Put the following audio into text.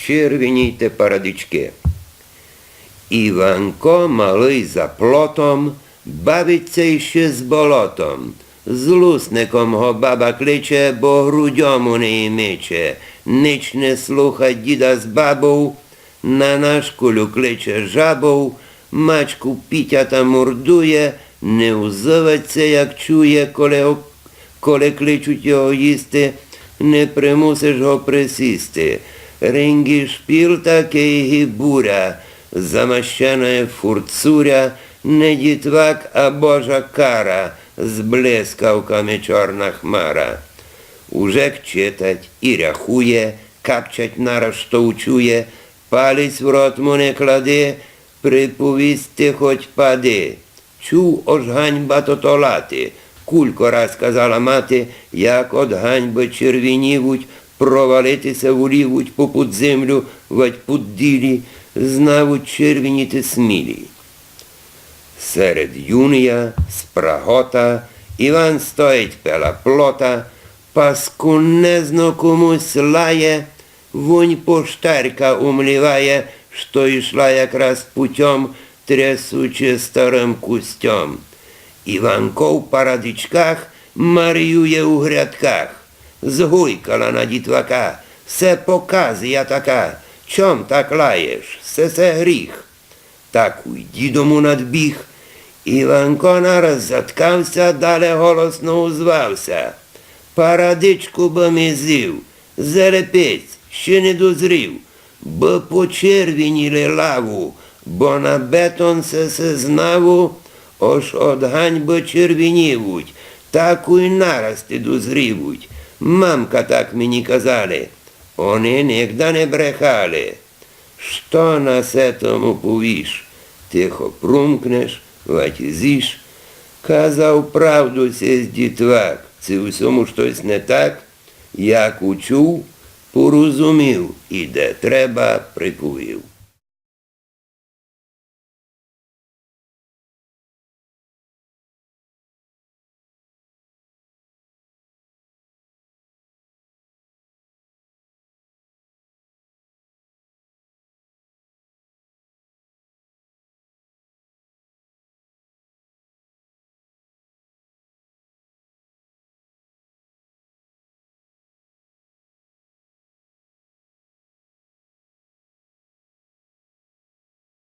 червонійте парадички. Іванко малий за плотом бавиться іще з болотом. З лусником го баба кличе, бо грудьом у неї миче. Нич не слуха діда з бабou, на нашкулю кличе жабou, мачку пітята мордує, не узоветься, як чує, коли кличуть його їсти, не примусиш го присісти. Рингі шпіл такий гібуря, замащена фурцуря, не дітвак, а божа кара, з блискавками чорна хмара. Уже читать і рахує, капчать нараз, що учує, палець в рот му не кладе, приповісти хоть пади. Чув ож ганьба то лати, кулько раз казала мати, як од ганьби червінівуть, провалитися волівуть попут землю, вать пут ділі, знавуть червініти смілі. Серед юнія, спрагота, Іван стоїть пела плота, паскунезно комусь лає, вонь поштарка умліває, що йшла якраз путем, трясучи старим кустем. Іванко в парадичках марює у грядках, згуйкала на дітвака, се показія така, чом так лаєш, се гріх. Так уйді дому надбіг, Іванко нараз заткався, далі голосно узвався. Парадичку би ми зів, зелепець, ще не дозрів, би почервініли лаву, бо на бетон се знаву, ож од ганьби червінівуть, таку й нараз ти дозрівуть. Мамка так мені казали, вони нігда не брехали. Що на се тому повіш? Тихо прумкнеш, вать зіш. Казав правду сесь дітвак, це усьому щось не так, як учув, порозумів, і де треба прикуїв.